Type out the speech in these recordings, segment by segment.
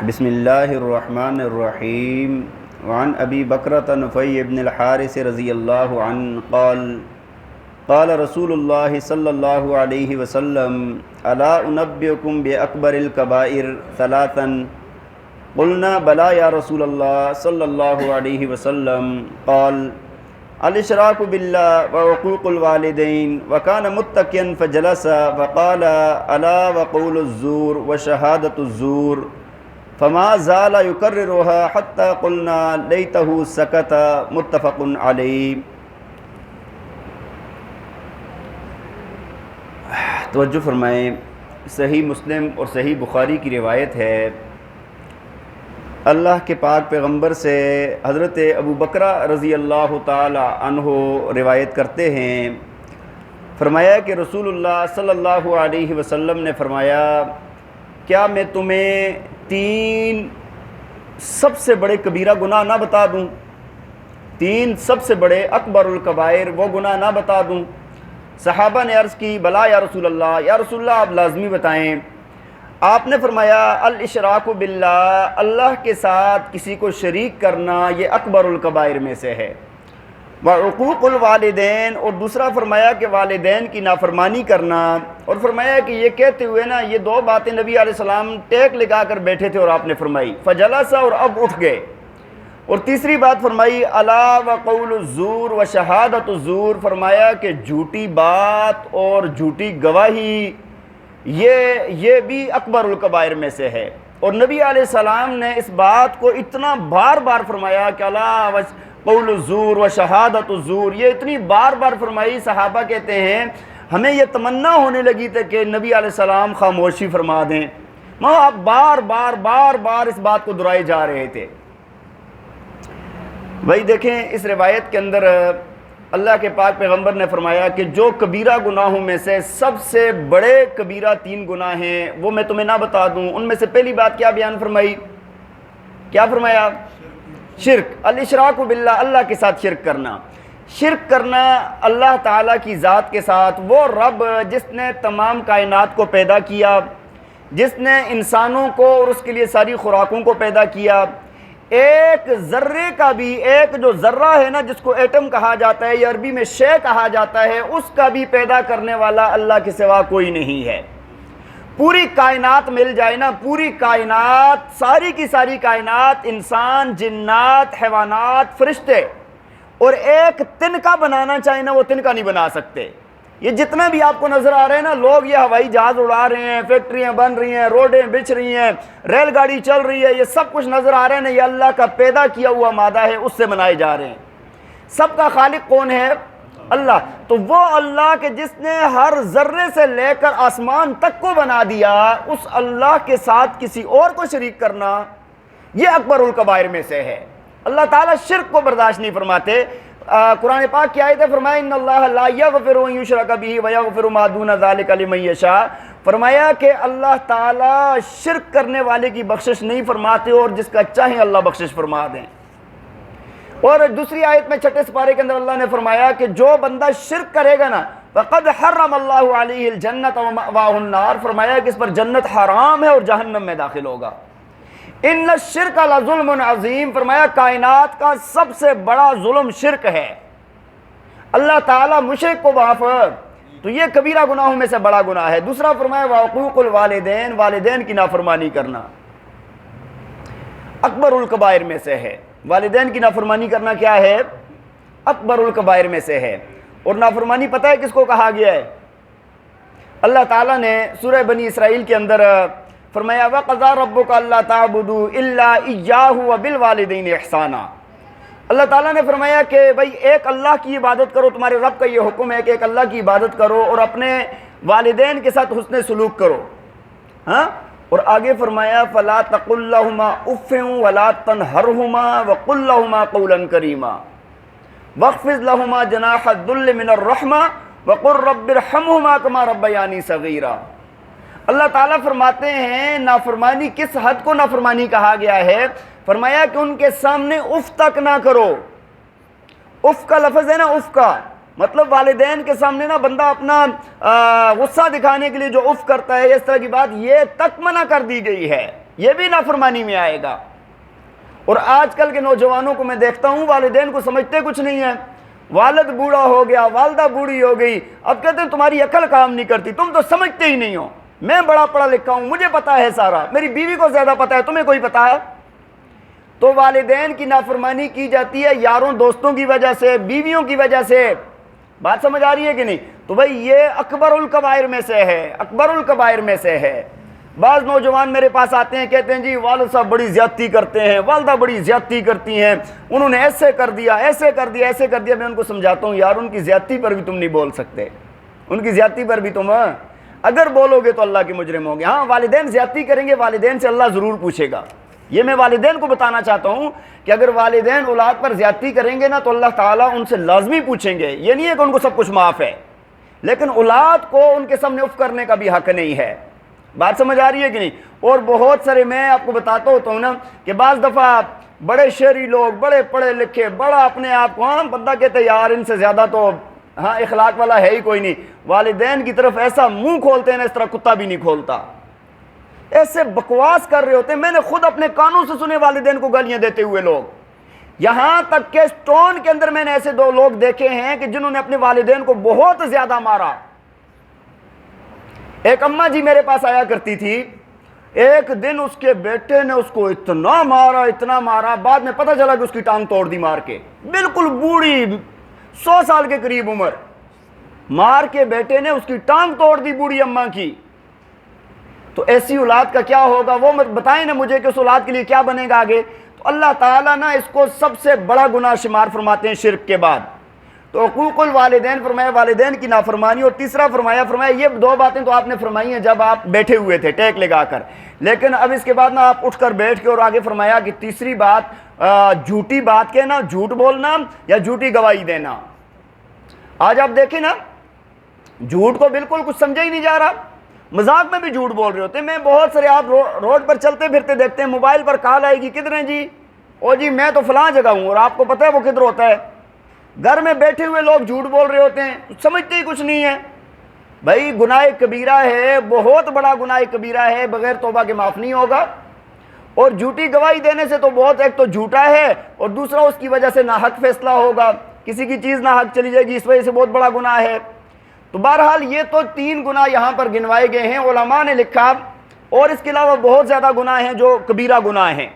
بسم اللہ الرحمن الرحیم وعن ابی بکرۃ نفیع بن الحارث رضی اللہ عنہ قال قال رسول اللہ صلی اللہ علیہ وسلم الا انبئکم باکبر الکبائر ثلاثا قلنا بلا یا رسول اللہ صلی اللہ علیہ وسلم قال الاشراک باللہ وعقوق الوالدین وکان متکئا فجلس فقال الا وقول الزور وشہادۃ الزور فما زال يكررها حتى قلنا ليته سكت متفق علیہ۔ توجہ فرمائیں، صحیح مسلم اور صحیح بخاری کی روایت ہے، اللہ کے پاک پیغمبر سے حضرت ابو بکرہ رضی اللہ تعالی عنہ روایت کرتے ہیں، فرمایا کہ رسول اللہ صلی اللہ علیہ وسلم نے فرمایا، کیا میں تمہیں 3 سب سے بڑے کبیرہ گناہ نہ بتا دوں؟ 3 سب سے بڑے اکبر الکبائر وہ گناہ نہ بتا دوں؟ صحابہ نے عرض کی، بلا یا رسول اللہ، یا رسول اللہ آپ لازمی بتائیں۔ آپ نے فرمایا، الاشراک باللہ، اللہ کے ساتھ کسی کو شریک کرنا یہ اکبر الکبائر میں سے ہے، وعقوق الوالدین، اور دوسرا فرمایا کہ والدین کی نافرمانی کرنا، اور فرمایا کہ یہ کہتے ہوئے نا یہ 2 باتیں نبی علیہ السلام ٹیک لگا کر بیٹھے تھے اور آپ نے فرمائی، فجلس، اور اب اٹھ گئے، اور تیسری بات فرمائی، الا وقول الزور وشہادۃ الزور، فرمایا کہ جھوٹی بات اور جھوٹی گواہی یہ بھی اکبر الکبائر میں سے ہے۔ اور نبی علیہ السلام نے اس بات کو اتنا بار بار فرمایا کہ الا قول الزور و شہادت الزور، یہ اتنی بار بار فرمائی، صحابہ کہتے ہیں ہمیں یہ تمنا ہونے لگی تھی کہ نبی علیہ السلام خاموشی فرما دیں، آپ بار بار اس بات کو دہرائے جا رہے تھے۔ بھائی دیکھیں، اس روایت کے اندر اللہ کے پاک پیغمبر نے فرمایا کہ جو کبیرہ گناہوں میں سے سب سے بڑے کبیرہ 3 گناہ ہیں وہ میں تمہیں نہ بتا دوں؟ ان میں سے پہلی بات کیا بیان فرمائی؟ کیا فرمایا؟ شرک، الاشراک باللہ، اللہ کے ساتھ شرک کرنا۔ شرک کرنا اللہ تعالیٰ کی ذات کے ساتھ، وہ رب جس نے تمام کائنات کو پیدا کیا، جس نے انسانوں کو اور اس کے لیے ساری خوراکوں کو پیدا کیا، ایک ذرے کا بھی، ایک جو ذرہ ہے نا جس کو ایٹم کہا جاتا ہے یا عربی میں شے کہا جاتا ہے، اس کا بھی پیدا کرنے والا اللہ کے سوا کوئی نہیں ہے۔ پوری کائنات مل جائے نا، پوری کائنات، ساری کی ساری کائنات، انسان، جنات، حیوانات، فرشتے، اور ایک تنکا بنانا چاہے نا وہ تنکا نہیں بنا سکتے۔ یہ جتنا بھی آپ کو نظر آ رہے ہیں نا، لوگ یہ ہوائی جہاز اڑا رہے ہیں، فیکٹریاں بن رہی ہیں، روڈیں بچھ رہی ہیں، ریل گاڑی چل رہی ہے، یہ سب کچھ نظر آ رہے ہیں نا، یہ اللہ کا پیدا کیا ہوا مادہ ہے، اس سے بنائے جا رہے ہیں۔ سب کا خالق کون ہے؟ اللہ۔ تو وہ اللہ کہ جس نے ہر ذرے سے لے کر آسمان تک کو بنا دیا، اس اللہ کے ساتھ کسی اور کو شریک کرنا یہ اکبر الکبائر میں سے ہے۔ اللہ تعالیٰ شرک کو برداشت نہیں فرماتے۔ قرآن پاک کی آیت ہے، فرمایا ان اللہ لا یغفر ان یشرک بہ ویغفر ما دون ذلک لمن یشاء، فرمایا کہ اللہ تعالیٰ شرک کرنے والے کی بخشش نہیں فرماتے اور جس کا چاہیں اللہ بخشش فرما دیں۔ اور دوسری آیت میں 6 سپارے کے اندر اللہ نے فرمایا کہ جو بندہ شرک کرے گا نا، فقد حرم اللہ علیہ الجنۃ ومأواہ النار، فرمایا کہ اس پر جنت حرام ہے اور جہنم میں داخل ہوگا۔ ان الشرک لظلم عظیم، فرمایا کائنات کا سب سے بڑا ظلم شرک ہے، اللہ تعالیٰ مشرک کو معاف، تو یہ کبیرہ گناہوں میں سے بڑا گناہ ہے۔ دوسرا فرمایا وعقوق الوالدین، والدین کی نافرمانی کرنا اکبر الکبائر میں سے ہے۔ والدین کی نافرمانی کرنا کیا ہے؟ اکبر الکبائر میں سے ہے۔ اور نافرمانی پتہ ہے کس کو کہا گیا ہے؟ اللہ تعالیٰ نے سورہ بنی اسرائیل کے اندر فرمایا وَقَضَىٰ رَبُّكَ أَلَّا تَعْبُدُوا إِلَّا إِيَّاهُ وَبِالْوَالِدَيْنِ إِحْسَانًا، اللہ تعالیٰ نے فرمایا کہ بھئی ایک اللہ کی عبادت کرو، تمہارے رب کا یہ حکم ہے کہ ایک اللہ کی عبادت کرو اور اپنے والدین کے ساتھ حسن سلوک کرو۔ ہاں، اور آگے فرمایا فَلَا تَقُل لَّهُمَا أُفٍّ وَلَا تَنْهَرْهُمَا وَقُل لَّهُمَا قَوْلًا كَرِيمًا وَاخْفِضْ لَهُمَا جَنَاحَ الذُّلِّ مِنَ الرَّحْمَةِ وَقُل رَّبِّ ارْحَمْهُمَا كَمَا رَبَّيَانِي صَغِيرًا۔ اللہ تعالیٰ فرماتے ہیں نافرمانی کس حد کو نافرمانی کہا گیا ہے؟ فرمایا کہ ان کے سامنے اف تک نہ کرو۔ اف کا لفظ ہے نا، اف کا مطلب والدین کے سامنے نا بندہ اپنا غصہ دکھانے کے لیے جو اف کرتا ہے اس طرح کی بات، یہ تک منع کر دی گئی ہے، یہ بھی نافرمانی میں آئے گا۔ اور آج کل کے نوجوانوں کو میں دیکھتا ہوں والدین کو سمجھتے کچھ نہیں ہے، والد بوڑھا ہو گیا، والدہ بوڑھی ہو گئی، اب کہتے ہیں تمہاری عقل کام نہیں کرتی، تم تو سمجھتے ہی نہیں ہو، میں بڑا پڑھا لکھا ہوں، مجھے پتا ہے سارا، میری بیوی کو زیادہ پتا ہے، تمہیں کوئی پتا ہے؟ تو والدین کی نافرمانی کی جاتی ہے یاروں دوستوں کی وجہ سے، بیویوں کی وجہ سے، بات سمجھ آ رہی ہے کہ نہیں؟ تو بھائی یہ اکبر الکبائر میں سے ہے، اکبر الکبائر میں سے ہے۔ بعض نوجوان میرے پاس آتے ہیں، کہتے ہیں جی والد صاحب بڑی زیادتی کرتے ہیں، والدہ بڑی زیادتی کرتی ہیں، انہوں نے ایسے کر دیا، ایسے کر دیا، ایسے کر دیا۔ میں ان کو سمجھاتا ہوں یار ان کی زیادتی پر بھی تم نہیں بول سکتے، ان کی زیادتی پر بھی تم اگر بولو گے تو اللہ کے مجرم ہوں گے۔ ہاں والدین زیادتی کریں گے، والدین سے اللہ ضرور پوچھے گا، یہ میں والدین کو بتانا چاہتا ہوں کہ اگر والدین اولاد پر زیادتی کریں گے نا تو اللہ تعالیٰ ان سے لازمی پوچھیں گے۔ یہ نہیں ہے کہ ان کو سب کچھ معاف ہے، لیکن اولاد کو ان کے سامنے اف کرنے کا بھی حق نہیں ہے۔ بات سمجھ آ رہی ہے کہ نہیں؟ اور بہت سارے میں آپ کو بتاتا ہوتا ہوں نا کہ بعض دفعہ بڑے شہری لوگ، بڑے پڑھے لکھے، بڑا اپنے آپ کو بندہ کہتے یار ان سے زیادہ تو اخلاق والا ہے ہی کوئی نہیں، والدین کی طرف ایسا منہ کھولتے ہیں نا اس طرح کتا بھی نہیں کھولتا، ایسے بکواس کر رہے ہوتے ہیں۔ میں نے خود اپنے کانوں سے سنے والدین کو گالیاں دیتے ہوئے لوگ، یہاں تک کہ سٹون کے اندر میں نے ایسے دو لوگ دیکھے ہیں کہ جنہوں نے اپنے والدین کو بہت زیادہ مارا۔ ایک اماں جی میرے پاس آیا کرتی تھی، ایک دن اس کے بیٹے نے اس کو اتنا مارا، بعد میں پتہ چلا کہ اس کی ٹانگ توڑ دی مار کے، بالکل بوڑھی 100 سال کے قریب عمر، مار کے بیٹے نے اس کی ٹانگ توڑ دی بوڑھی اماں کی۔ تو ایسی اولاد کا کیا ہوگا؟ وہ بتائیں نا مجھے کہ اس اولاد کے لیے کیا بنے گا آگے۔ تو اللہ تعالیٰ نا اس کو سب سے بڑا گناہ شمار فرماتے ہیں شرک کے بعد۔ تو حقوق الوالدین فرمایا والدین کی نافرمانی، اور تیسرا فرمایا یہ دو باتیں تو آپ نے فرمائی ہیں جب آپ بیٹھے ہوئے تھے ٹیک لگا کر، لیکن اب اس کے بعد نا آپ اٹھ کر بیٹھ کے اور آگے فرمایا کہ تیسری بات جھوٹی بات کہنا، جھوٹ بولنا یا جھوٹی گواہی دینا۔ آج آپ دیکھیں نا جھوٹ کو بالکل کچھ سمجھا ہی نہیں جا رہا، مذاق میں بھی جھوٹ بول رہے ہوتے ہیں۔ میں بہت سارے آپ روڈ پر چلتے پھرتے دیکھتے ہیں، موبائل پر کال آئے گی، کدھر ہیں جی؟ او جی میں تو فلاں جگہ ہوں، اور آپ کو پتہ ہے وہ کدھر ہوتا ہے؟ گھر میں بیٹھے ہوئے لوگ جھوٹ بول رہے ہوتے ہیں، سمجھتے ہی کچھ نہیں ہے۔ بھائی گناہ کبیرہ ہے، بہت بڑا گناہ کبیرہ ہے، بغیر توبہ کے معاف نہیں ہوگا۔ اور جھوٹی گواہی دینے سے تو بہت، ایک تو جھوٹا ہے اور دوسرا اس کی وجہ سے ناحق فیصلہ ہوگا، کسی کی چیز ناحق چلی جائے گی، اس وجہ سے بہت بڑا گناہ ہے۔ تو بہرحال یہ تو 3 گناہ یہاں پر گنوائے گئے ہیں، علماء نے لکھا، اور اس کے علاوہ بہت زیادہ گناہ ہیں جو کبیرہ گناہ ہیں۔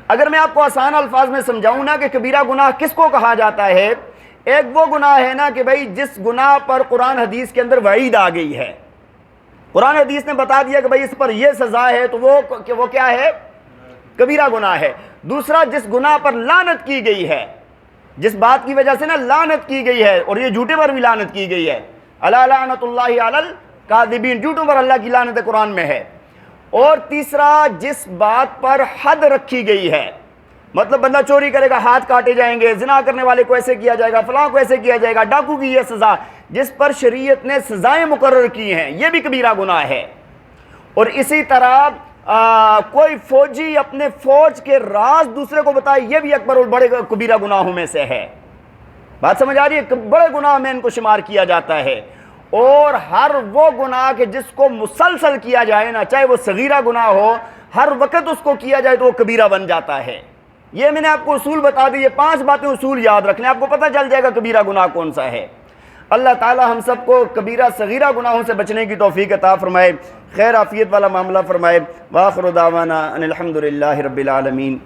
اگر میں آپ کو آسان الفاظ میں سمجھاؤں نا کہ کبیرہ گناہ کس کو کہا جاتا ہے، ایک وہ گناہ ہے نا کہ بھائی جس گناہ پر قرآن حدیث کے اندر وعید آ گئی ہے، قرآن حدیث نے بتا دیا کہ بھائی اس پر یہ سزا ہے، تو وہ کیا ہے؟ کبیرہ گناہ ہے۔ دوسرا جس گناہ پر لعنت کی گئی ہے، جس بات کی وجہ سے نا لعنت کی گئی ہے، اور یہ جھوٹے پر بھی لعنت کی گئی ہے، الا لعنت اللہ علی الکاذبین، جھوٹوں پر اللہ کی لعنت قرآن میں ہے۔ اور تیسرا جس بات پر حد رکھی گئی ہے، مطلب بندہ چوری کرے گا ہاتھ کاٹے جائیں گے، زنا کرنے والے کو ایسے کیا جائے گا، فلاں کو ایسے کیا جائے گا، ڈاکو کی یہ سزا، جس پر شریعت نے سزائیں مقرر کی ہیں، یہ بھی کبیرہ گناہ ہے۔ اور اسی طرح کوئی فوجی اپنے فوج کے راز دوسرے کو بتائے، یہ بھی اکبر اور بڑے کبیرہ گناہوں میں سے ہے۔ بات سمجھ آ رہی ہے؟ بڑے گناہ میں ان کو شمار کیا جاتا ہے۔ اور ہر وہ گناہ کہ جس کو مسلسل کیا جائے نا، چاہے وہ صغیرہ گناہ ہو، ہر وقت اس کو کیا جائے تو وہ کبیرہ بن جاتا ہے۔ یہ میں نے آپ کو اصول بتا دی، یہ 5 باتیں اصول یاد رکھ لیں، آپ کو پتہ چل جائے گا کبیرہ گناہ کون سا ہے۔ اللہ تعالی ہم سب کو کبیرہ صغیرہ گناہوں سے بچنے کی توفیق عطا فرمائے، خیر عافیت والا معاملہ فرمائے۔ وآخر دعوانا ان الحمد للہ رب العالمین۔